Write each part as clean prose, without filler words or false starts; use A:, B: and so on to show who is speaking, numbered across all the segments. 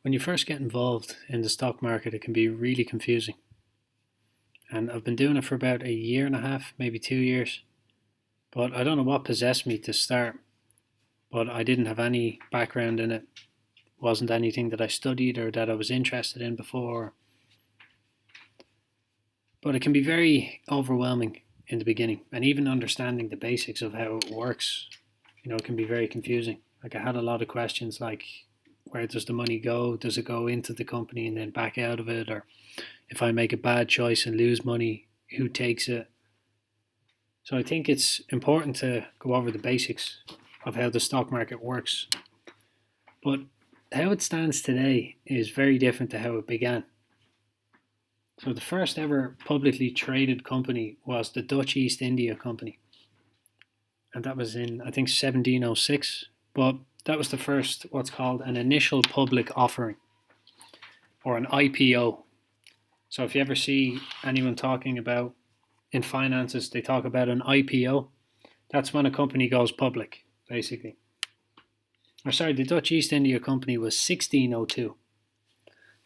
A: When you first get involved in the stock market, it can be really confusing. And I've been doing it for about a year and a half, maybe 2 years. But I don't know what possessed me to start. But I didn't have any background in it. It wasn't anything that I studied or that I was interested in before. But it can be very overwhelming in the beginning. And even understanding the basics of how it works, it can be very confusing. Like I had a lot of questions like, where does the money go? Does it go into the company and then back out of it? Or if I make a bad choice and lose money, who takes it? So I think it's important to go over the basics of how the stock market works. But how it stands today is very different to how it began. So the first ever publicly traded company was the Dutch East India Company. And that was in, I think, 1706. But that was the first, what's called an initial public offering, or an IPO. So if you ever see anyone talking about, in finances, they talk about an IPO. That's when a company goes public, basically. The Dutch East India Company was 1602.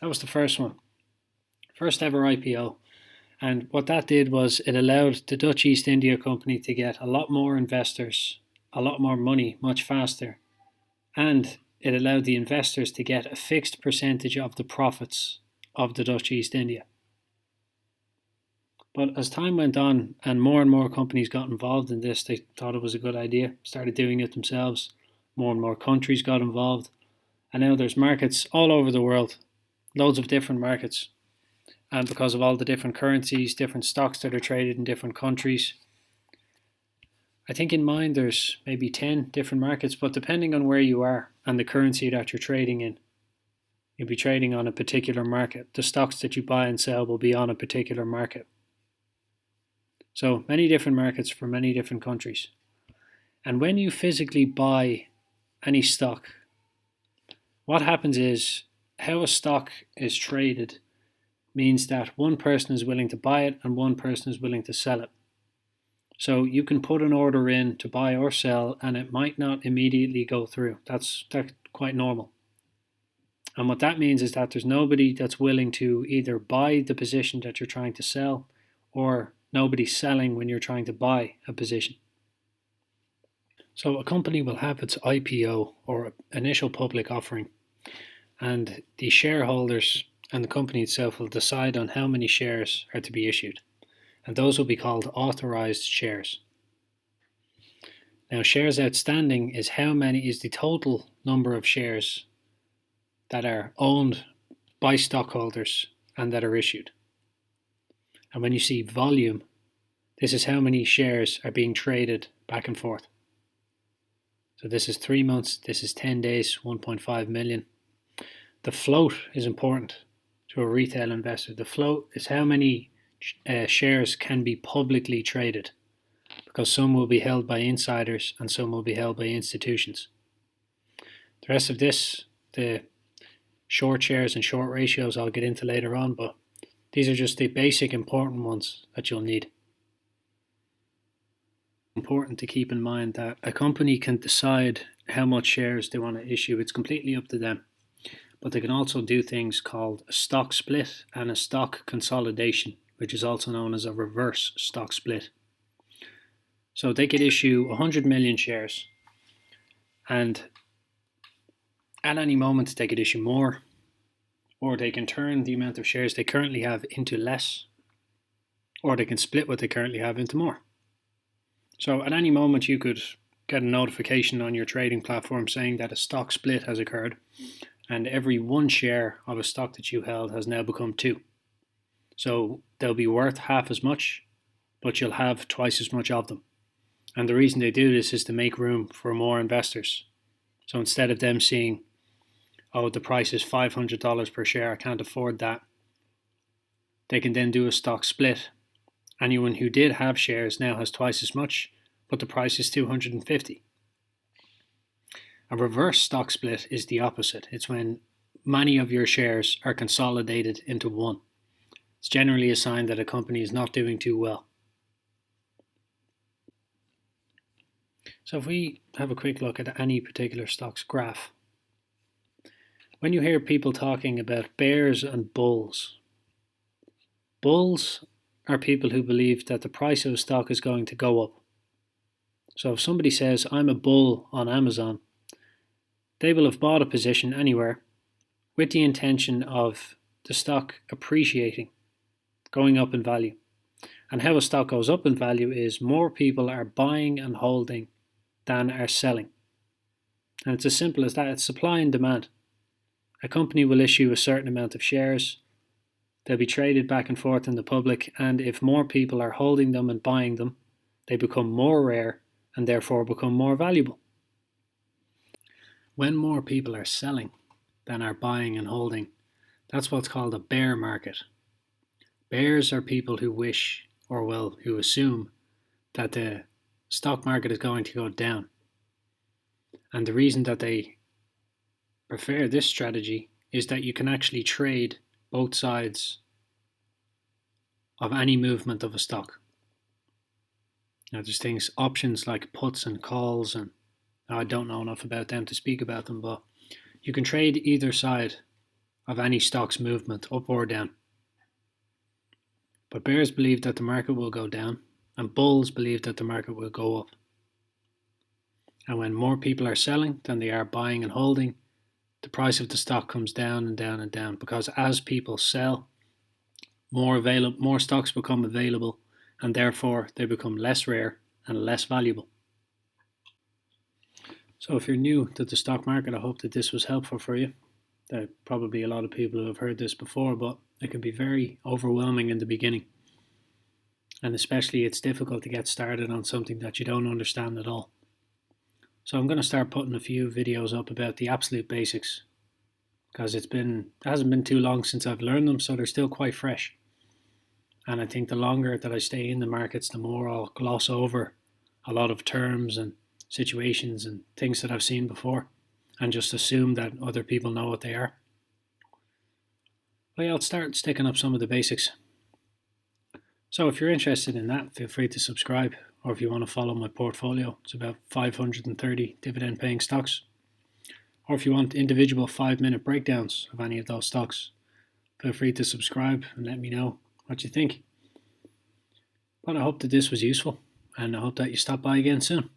A: That was the first one. First ever IPO. And what that did was it allowed the Dutch East India Company to get a lot more investors, a lot more money, much faster. And it allowed the investors to get a fixed percentage of the profits of the Dutch East India. But as time went on and more companies got involved in this, they thought it was a good idea, started doing it themselves. More and more countries got involved. And now there's markets all over the world, loads of different markets. And because of all the different currencies, different stocks that are traded in different countries, I think in mine there's maybe 10 different markets, but depending on where you are and the currency that you're trading in, you'll be trading on a particular market. The stocks that you buy and sell will be on a particular market. So many different markets for many different countries. And when you physically buy any stock, what happens is how a stock is traded means that one person is willing to buy it and one person is willing to sell it. So you can put an order in to buy or sell and it might not immediately go through. That's quite normal. And what that means is that there's nobody that's willing to either buy the position that you're trying to sell, or nobody selling when you're trying to buy a position. So a company will have its IPO, or initial public offering, and the shareholders and the company itself will decide on how many shares are to be issued. And those will be called authorized shares. Now, shares outstanding is the total number of shares that are owned by stockholders and that are issued. And when you see volume, this is how many shares are being traded back and forth. So this is 3 months, this is 10 days, 1.5 million. The float is important to a retail investor. The float is how many shares can be publicly traded, because some will be held by insiders and some will be held by institutions. The rest of this, the short shares and short ratios, I'll get into later on, but these are just the basic important ones that you'll need. Important to keep in mind that a company can decide how much shares they want to issue. It's completely up to them. But they can also do things called a stock split and a stock consolidation, which is also known as a reverse stock split. So they could issue 100 million shares, and at any moment they could issue more, or they can turn the amount of shares they currently have into less, or they can split what they currently have into more. So at any moment you could get a notification on your trading platform saying that a stock split has occurred, and every one share of a stock that you held has now become 2. So they'll be worth half as much, but you'll have twice as much of them. And the reason they do this is to make room for more investors. So instead of them seeing, oh, the price is $500 per share, I can't afford that, they can then do a stock split. Anyone who did have shares now has twice as much, but the price is $250. A reverse stock split is the opposite. It's when many of your shares are consolidated into one. It's generally a sign that a company is not doing too well. So if we have a quick look at any particular stock's graph, When you hear people talking about bears and bulls, bulls are people who believe that the price of a stock is going to go up. So if somebody says, I'm a bull on Amazon, they will have bought a position anywhere with the intention of the stock appreciating, going up in value. And how a stock goes up in value is more people are buying and holding than are selling. And it's as simple as that. It's supply and demand. A company will issue a certain amount of shares. They'll be traded back and forth in the public, and if more people are holding them and buying them, they become more rare and therefore become more valuable. When more people are selling than are buying and holding, that's what's called a bear market. Bears are people who wish, or well, who assume that the stock market is going to go down. And the reason that they prefer this strategy is that you can actually trade both sides of any movement of a stock. Now there's things, options like puts and calls, and I don't know enough about them to speak about them, but you can trade either side of any stock's movement, up or down. But bears believe that the market will go down, and bulls believe that the market will go up. And when more people are selling than they are buying and holding, the price of the stock comes down and down and down, because as people sell, more stocks become available, and therefore they become less rare and less valuable. So if you're new to the stock market, I hope that this was helpful for you. There are probably a lot of people who have heard this before, but it can be very overwhelming in the beginning. And especially it's difficult to get started on something that you don't understand at all. So I'm going to start putting a few videos up about the absolute basics, because it hasn't been too long since I've learned them, so they're still quite fresh. And I think the longer that I stay in the markets, the more I'll gloss over a lot of terms and situations and things that I've seen before, and just assume that other people know what they are. But yeah, I'll start sticking up some of the basics. So if you're interested in that, feel free to subscribe, or if you want to follow my portfolio, it's about 530 dividend paying stocks. Or if you want individual 5-minute breakdowns of any of those stocks, feel free to subscribe and let me know what you think. But I hope that this was useful, and I hope that you stop by again soon.